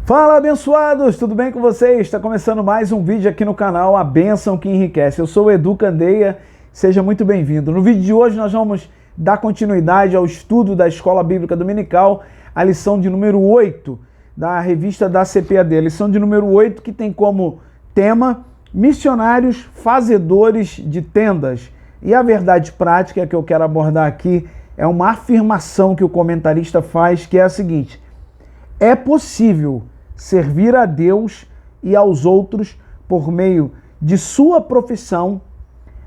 Fala, abençoados! Tudo bem com vocês? Está começando mais um vídeo aqui no canal A Bênção que Enriquece. Eu sou o Edu Candeia, seja muito bem-vindo. No vídeo de hoje nós vamos dar continuidade ao estudo da Escola Bíblica Dominical, a lição de número 8 da revista da CPAD. A lição de número 8 que tem como tema Missionários Fazedores de Tendas. E a verdade prática que eu quero abordar aqui é uma afirmação que o comentarista faz, que é a seguinte: é possível servir a Deus e aos outros por meio de sua profissão,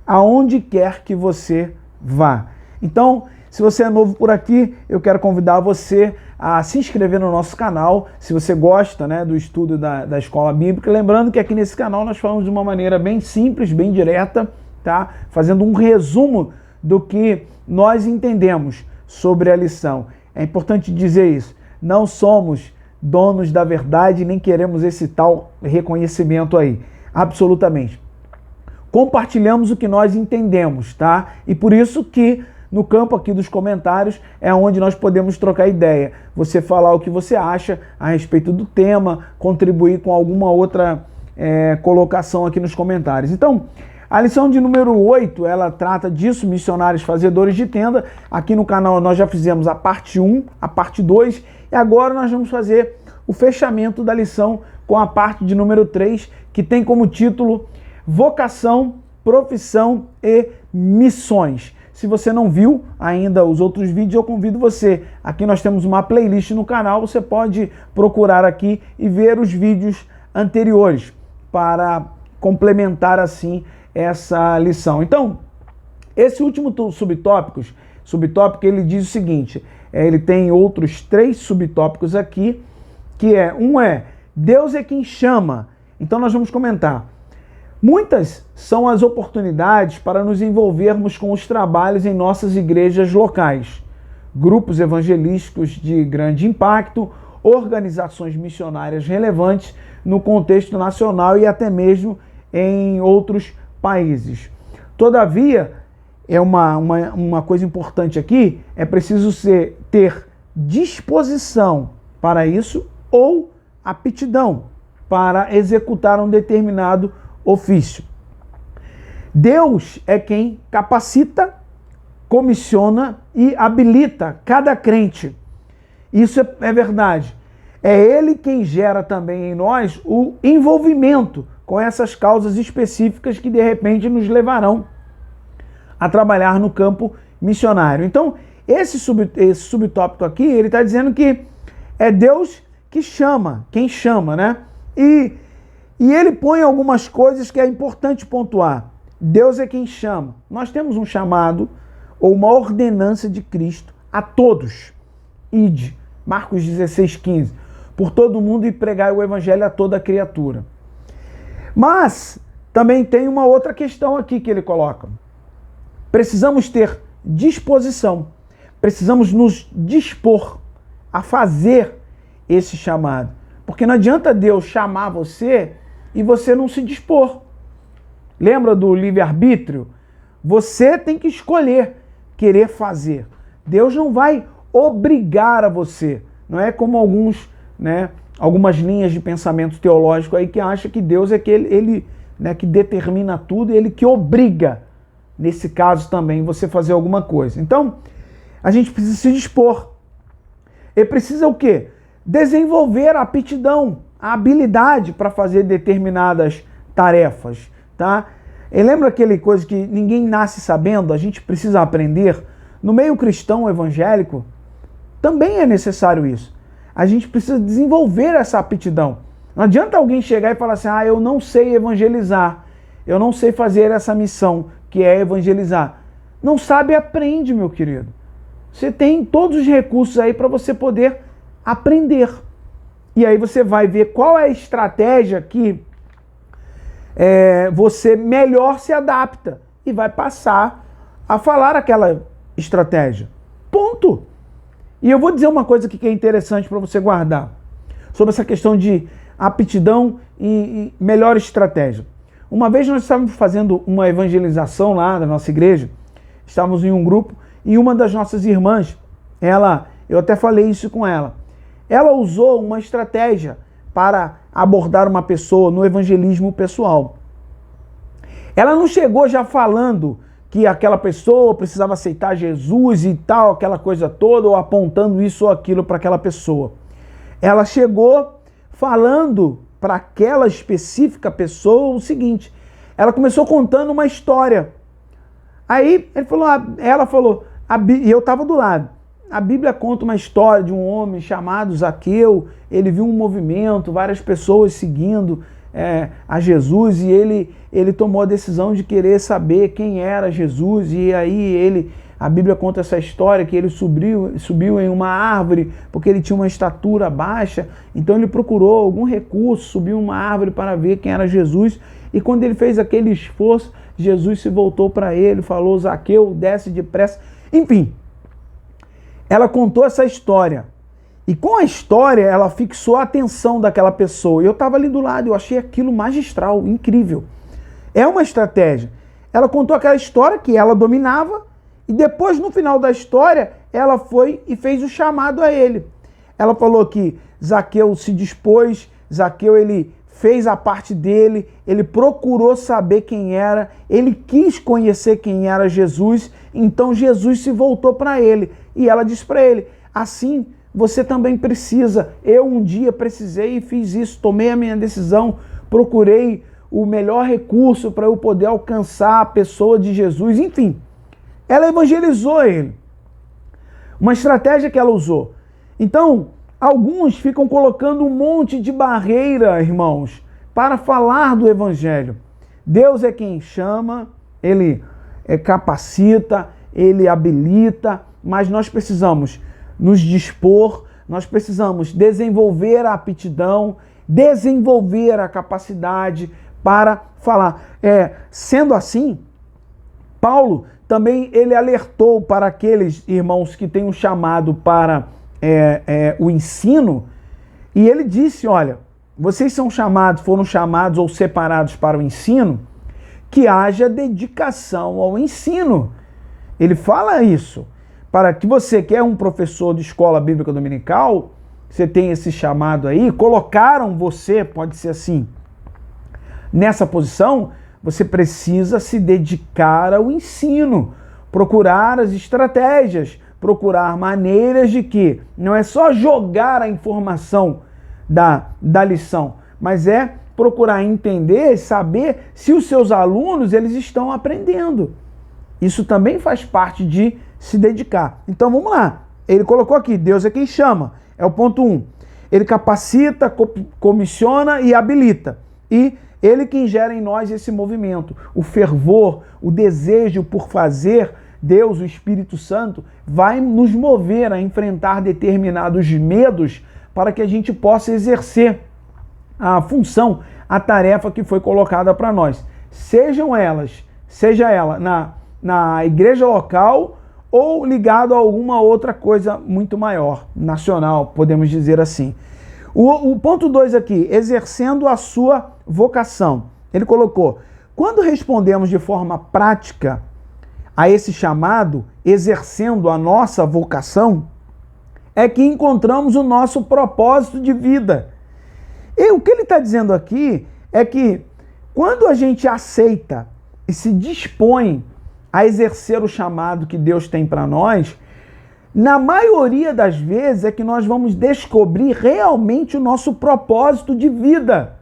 aonde quer que você vá. Então, se você é novo por aqui, eu quero convidar você a se inscrever no nosso canal, se você gosta, do estudo da Escola Bíblica. Lembrando que aqui nesse canal nós falamos de uma maneira bem simples, bem direta, tá? Fazendo um resumo do que nós entendemos sobre a lição. É importante dizer isso. Não somos donos da verdade, nem queremos esse tal reconhecimento aí. Absolutamente. Compartilhamos o que nós entendemos, tá? E por isso que no campo aqui dos comentários é onde nós podemos trocar ideia. Você falar o que você acha a respeito do tema, contribuir com alguma outra colocação aqui nos comentários. Então, a lição de número 8, ela trata disso, missionários fazedores de tenda. Aqui no canal nós já fizemos a parte 1, a parte 2, e agora nós vamos fazer o fechamento da lição com a parte de número 3, que tem como título Vocação, Profissão e Missões. Se você não viu ainda os outros vídeos, eu convido você. Aqui nós temos uma playlist no canal, você pode procurar aqui e ver os vídeos anteriores para complementar assim essa lição. Então, esse último subtópico ele diz o seguinte, ele tem outros 3 subtópicos aqui, que é Deus é quem chama. Então nós vamos comentar. Muitas são as oportunidades para nos envolvermos com os trabalhos em nossas igrejas locais, grupos evangelísticos de grande impacto, organizações missionárias relevantes no contexto nacional e até mesmo em outros países. Todavia, uma coisa importante aqui, é preciso ter disposição para isso ou aptidão para executar um determinado ofício. Deus é quem capacita, comissiona e habilita cada crente. Isso é verdade. É Ele quem gera também em nós o envolvimento com essas causas específicas que de repente nos levarão a trabalhar no campo missionário. Então, esse subtópico aqui, ele está dizendo que é Deus que chama, quem chama, né? E ele põe algumas coisas que é importante pontuar. Deus é quem chama. Nós temos um chamado ou uma ordenança de Cristo a todos. Ide, Marcos 16:15. Por todo mundo e pregai o evangelho a toda criatura. Mas também tem uma outra questão aqui que ele coloca. Precisamos ter disposição. Precisamos nos dispor a fazer esse chamado. Porque não adianta Deus chamar você e você não se dispor. Lembra do livre-arbítrio? Você tem que escolher querer fazer. Deus não vai obrigar a você. Não é como algumas linhas de pensamento teológico aí que acham que Deus é ele que determina tudo e ele que obriga, nesse caso também, você fazer alguma coisa. Então, a gente precisa se dispor. E precisa o quê? Desenvolver a aptidão, a habilidade para fazer determinadas tarefas, tá? E lembra aquele coisa que ninguém nasce sabendo, a gente precisa aprender? No meio cristão evangélico, também é necessário isso. A gente precisa desenvolver essa aptidão. Não adianta alguém chegar e falar assim, eu não sei evangelizar, eu não sei fazer essa missão que é evangelizar. Não sabe, aprende, meu querido. Você tem todos os recursos aí para você poder aprender. E aí você vai ver qual é a estratégia que você melhor se adapta e vai passar a falar aquela estratégia. Ponto. E eu vou dizer uma coisa aqui que é interessante para você guardar sobre essa questão de aptidão e melhor estratégia. Uma vez nós estávamos fazendo uma evangelização lá da nossa igreja, estávamos em um grupo e uma das nossas irmãs, eu até falei isso com ela, ela usou uma estratégia para abordar uma pessoa no evangelismo pessoal. Ela não chegou já falando que aquela pessoa precisava aceitar Jesus e tal, aquela coisa toda, ou apontando isso ou aquilo para aquela pessoa. Ela chegou falando para aquela específica pessoa o seguinte: ela começou contando uma história. Aí ela falou, e eu estava do lado. A Bíblia conta uma história de um homem chamado Zaqueu. Ele viu um movimento, várias pessoas seguindo a Jesus, e ele tomou a decisão de querer saber quem era Jesus. E aí a Bíblia conta essa história que ele subiu em uma árvore porque ele tinha uma estatura baixa. Então ele procurou algum recurso, subiu uma árvore para ver quem era Jesus. E quando ele fez aquele esforço, Jesus se voltou para ele, falou: Zaqueu, desce depressa. Enfim, ela contou essa história. E com a história, ela fixou a atenção daquela pessoa. E eu estava ali do lado, eu achei aquilo magistral, incrível. É uma estratégia. Ela contou aquela história que ela dominava, e depois, no final da história, ela foi e fez o chamado a ele. Ela falou que Zaqueu se dispôs, Zaqueu ele fez a parte dele, ele procurou saber quem era, ele quis conhecer quem era Jesus, então Jesus se voltou para ele. E ela disse para ele: assim você também precisa. Eu um dia precisei e fiz isso, tomei a minha decisão, procurei o melhor recurso para eu poder alcançar a pessoa de Jesus. Enfim, ela evangelizou ele. Uma estratégia que ela usou. Então, alguns ficam colocando um monte de barreira, irmãos, para falar do evangelho. Deus é quem chama, ele capacita, ele habilita, mas nós precisamos nos dispor, nós precisamos desenvolver a aptidão, desenvolver a capacidade para falar. Sendo assim, Paulo também ele alertou para aqueles irmãos que têm um chamado para o ensino, e ele disse: olha, vocês foram chamados ou separados para o ensino, que haja dedicação ao ensino. Ele fala isso, para que você que é um professor de escola bíblica dominical, você tem esse chamado aí, colocaram você, pode ser assim, nessa posição, você precisa se dedicar ao ensino, procurar as estratégias, procurar maneiras de que não é só jogar a informação da lição, mas é procurar entender, saber se os seus alunos eles estão aprendendo. Isso também faz parte de se dedicar. Então vamos lá. Ele colocou aqui: Deus é quem chama. É o ponto 1. Ele capacita, comissiona e habilita. E ele quem gera em nós esse movimento, o fervor, o desejo por fazer. Deus, o Espírito Santo, vai nos mover a enfrentar determinados medos para que a gente possa exercer a função, a tarefa que foi colocada para nós. Seja ela na igreja local ou ligado a alguma outra coisa muito maior, nacional, podemos dizer assim. O ponto 2 aqui, exercendo a sua vocação. Ele colocou: quando respondemos de forma prática a esse chamado, exercendo a nossa vocação, é que encontramos o nosso propósito de vida. E o que ele está dizendo aqui é que quando a gente aceita e se dispõe a exercer o chamado que Deus tem para nós, na maioria das vezes é que nós vamos descobrir realmente o nosso propósito de vida.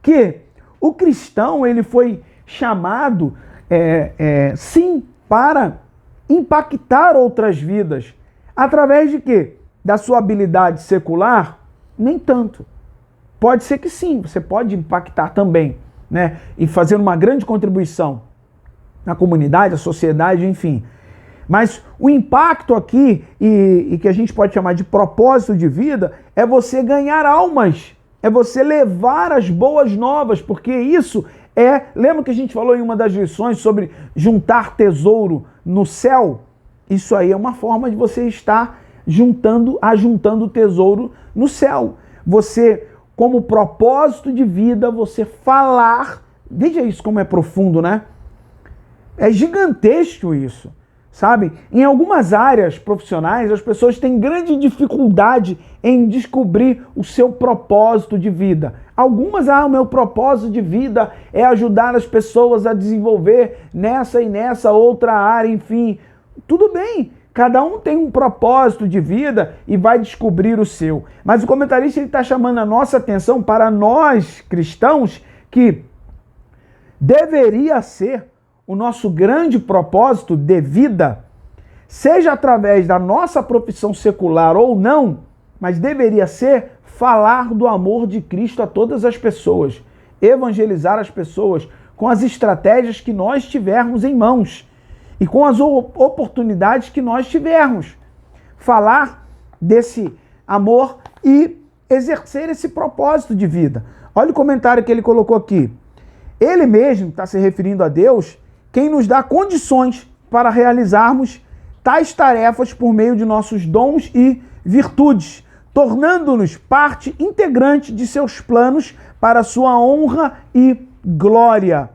Que o cristão ele foi chamado sim, para impactar outras vidas. Através de quê? Da sua habilidade secular? Nem tanto. Pode ser que sim, você pode impactar também, né? E fazer uma grande contribuição na comunidade, na sociedade, enfim. Mas o impacto aqui, e que a gente pode chamar de propósito de vida, é você ganhar almas, é você levar as boas novas, porque isso lembra que a gente falou em uma das lições sobre juntar tesouro no céu? Isso aí é uma forma de você estar ajuntando tesouro no céu. Você, como propósito de vida, você falar, veja isso como é profundo, né? É gigantesco isso. sabe? Em algumas áreas profissionais, as pessoas têm grande dificuldade em descobrir o seu propósito de vida. Algumas, o meu propósito de vida é ajudar as pessoas a desenvolver nessa e nessa outra área, enfim. Tudo bem, cada um tem um propósito de vida e vai descobrir o seu. Mas o comentarista está chamando a nossa atenção para nós cristãos que deveria ser o nosso grande propósito de vida, seja através da nossa profissão secular ou não, mas deveria ser falar do amor de Cristo a todas as pessoas, evangelizar as pessoas com as estratégias que nós tivermos em mãos e com as oportunidades que nós tivermos. Falar desse amor e exercer esse propósito de vida. Olha o comentário que ele colocou aqui. Ele mesmo está se referindo a Deus, quem nos dá condições para realizarmos tais tarefas por meio de nossos dons e virtudes, tornando-nos parte integrante de seus planos para a sua honra e glória.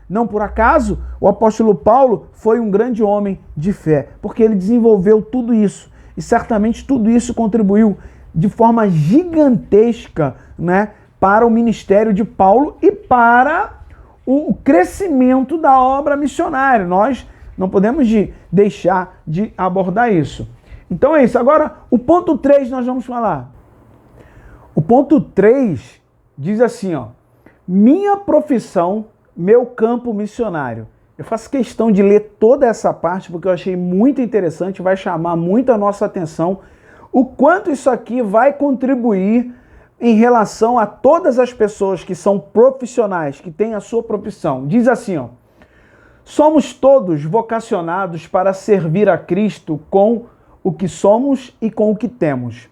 Não por acaso, o apóstolo Paulo foi um grande homem de fé, porque ele desenvolveu tudo isso, e certamente tudo isso contribuiu de forma gigantesca, né, para o ministério de Paulo e para o crescimento da obra missionária. Nós não podemos deixar de abordar isso. Então é isso. Agora, o ponto 3 nós vamos falar. O ponto 3 diz assim, ó: minha profissão, meu campo missionário. Eu faço questão de ler toda essa parte porque eu achei muito interessante, vai chamar muito a nossa atenção o quanto isso aqui vai contribuir em relação a todas as pessoas que são profissionais, que têm a sua profissão. Diz assim, ó: somos todos vocacionados para servir a Cristo com o que somos e com o que temos,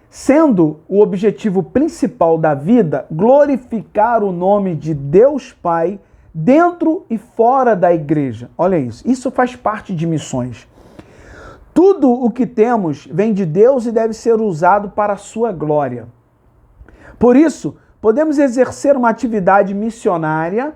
sendo o objetivo principal da vida glorificar o nome de Deus Pai dentro e fora da igreja. Olha isso, isso faz parte de missões. Tudo o que temos vem de Deus e deve ser usado para a sua glória. Por isso, podemos exercer uma atividade missionária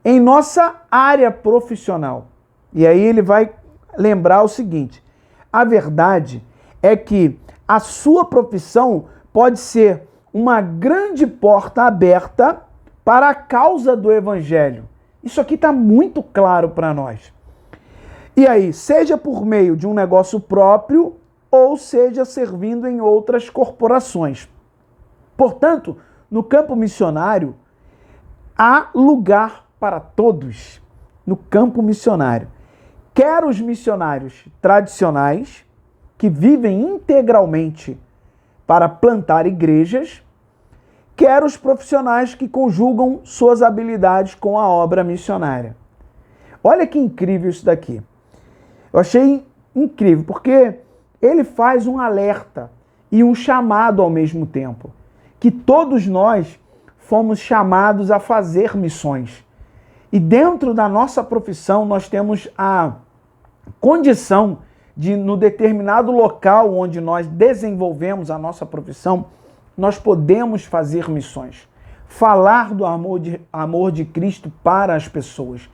em nossa área profissional. E aí ele vai lembrar o seguinte: a verdade é que a sua profissão pode ser uma grande porta aberta para a causa do evangelho. Isso aqui está muito claro para nós. E aí, seja por meio de um negócio próprio ou seja servindo em outras corporações. Portanto, no campo missionário, há lugar para todos no campo missionário. Quer os missionários tradicionais, que vivem integralmente para plantar igrejas, quer os profissionais que conjugam suas habilidades com a obra missionária. Olha que incrível isso daqui. Eu achei incrível, porque ele faz um alerta e um chamado ao mesmo tempo, que todos nós fomos chamados a fazer missões. E dentro da nossa profissão, nós temos a condição de, no determinado local onde nós desenvolvemos a nossa profissão, nós podemos fazer missões. Falar do amor de Cristo para as pessoas.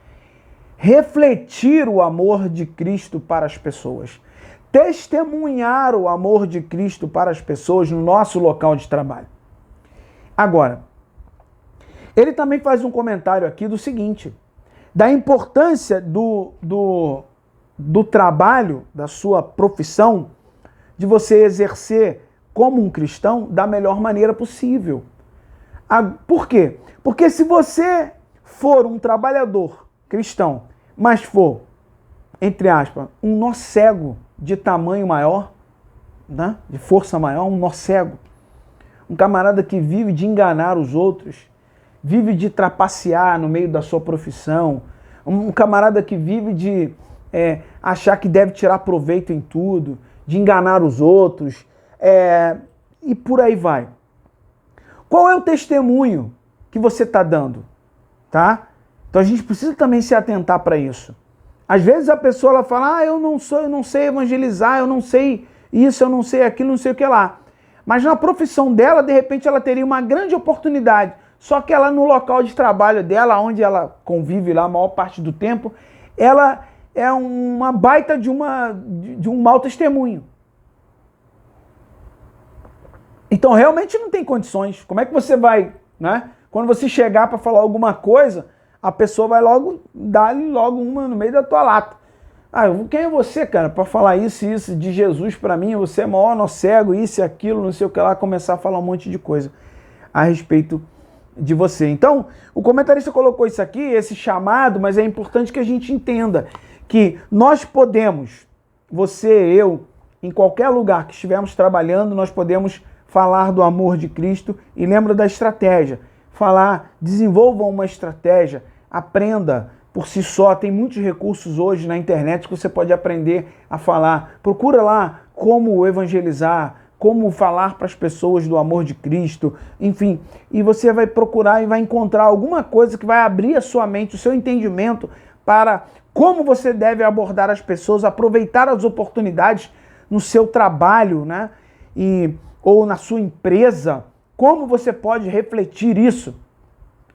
Refletir o amor de Cristo para as pessoas. Testemunhar o amor de Cristo para as pessoas no nosso local de trabalho. Agora, ele também faz um comentário aqui do seguinte, da importância do trabalho, da sua profissão, de você exercer como um cristão da melhor maneira possível. Por quê? Porque se você for um trabalhador cristão, mas for, entre aspas, um nó cego de tamanho maior, né? De força maior, um nó cego, um camarada que vive de enganar os outros, vive de trapacear no meio da sua profissão, um camarada que vive de achar que deve tirar proveito em tudo, de enganar os outros, e por aí vai. Qual é o testemunho que você está dando? Tá? Então a gente precisa também se atentar para isso. Às vezes a pessoa ela fala, eu não sei evangelizar, eu não sei isso, eu não sei aquilo, não sei o que lá. Mas na profissão dela, de repente, ela teria uma grande oportunidade. Só que ela, no local de trabalho dela, onde ela convive lá a maior parte do tempo, ela é uma baita de um mau testemunho. Então realmente não tem condições. Como é que você vai, né? Quando você chegar para falar alguma coisa, a pessoa vai logo dar-lhe logo uma no meio da tua lata. Ah, quem é você, cara, para falar isso e isso de Jesus para mim? Você é maior, nó cego, isso e aquilo, não sei o que lá, começar a falar um monte de coisa a respeito de você. Então, o comentarista colocou isso aqui, esse chamado, mas é importante que a gente entenda que nós podemos, você, eu, em qualquer lugar que estivermos trabalhando, nós podemos falar do amor de Cristo e lembra da estratégia. Falar, desenvolva uma estratégia, aprenda por si só. Tem muitos recursos hoje na internet que você pode aprender a falar. Procura lá como evangelizar, como falar para as pessoas do amor de Cristo, enfim. E você vai procurar e vai encontrar alguma coisa que vai abrir a sua mente, o seu entendimento para como você deve abordar as pessoas, aproveitar as oportunidades no seu trabalho, né? Ou na sua empresa. Como você pode refletir isso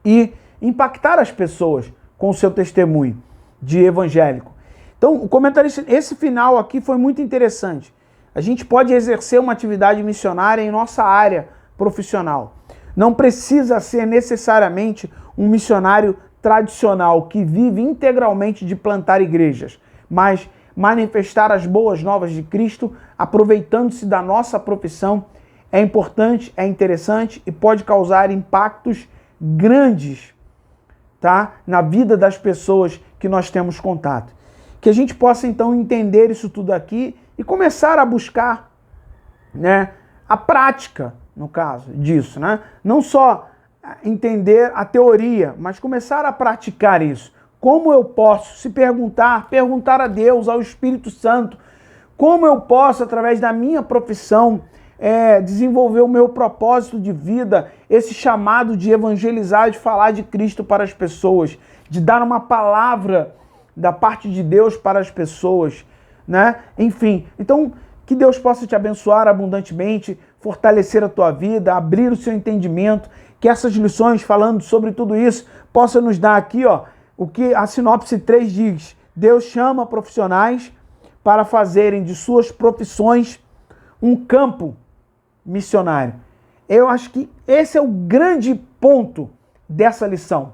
e impactar as pessoas com o seu testemunho de evangélico. Então, o comentarista, esse final aqui foi muito interessante. A gente pode exercer uma atividade missionária em nossa área profissional. Não precisa ser necessariamente um missionário tradicional que vive integralmente de plantar igrejas, mas manifestar as boas novas de Cristo, aproveitando-se da nossa profissão, é importante, é interessante e pode causar impactos grandes, tá? Na vida das pessoas que nós temos contato. Que a gente possa então entender isso tudo aqui e começar a buscar, né, a prática, no caso disso, né? Não só entender a teoria, mas começar a praticar isso. Como eu posso se perguntar a Deus, ao Espírito Santo, como eu posso, através da minha profissão, desenvolver o meu propósito de vida, esse chamado de evangelizar, de falar de Cristo para as pessoas, de dar uma palavra da parte de Deus para as pessoas, né? Enfim, então que Deus possa te abençoar abundantemente, fortalecer a tua vida, abrir o seu entendimento, que essas lições falando sobre tudo isso possam nos dar aqui, ó, o que a sinopse 3 diz: Deus chama profissionais para fazerem de suas profissões um campo missionário. Eu acho que esse é o grande ponto dessa lição.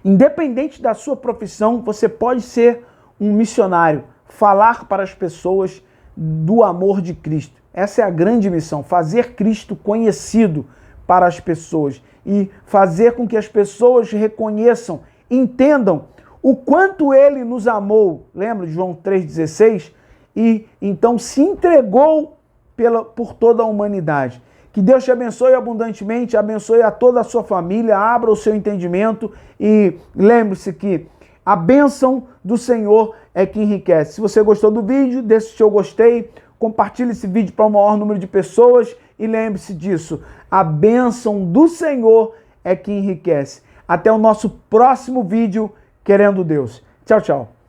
Independente da sua profissão, você pode ser um missionário, falar para as pessoas do amor de Cristo. Essa é a grande missão, fazer Cristo conhecido para as pessoas e fazer com que as pessoas reconheçam, entendam o quanto Ele nos amou. Lembra de João 3,16? E então se entregou por toda a humanidade. Que Deus te abençoe abundantemente, abençoe a toda a sua família, abra o seu entendimento e lembre-se que a bênção do Senhor é que enriquece. Se você gostou do vídeo, deixe o seu gostei, compartilhe esse vídeo para o maior número de pessoas e lembre-se disso, a bênção do Senhor é que enriquece. Até o nosso próximo vídeo, querendo Deus. Tchau, tchau.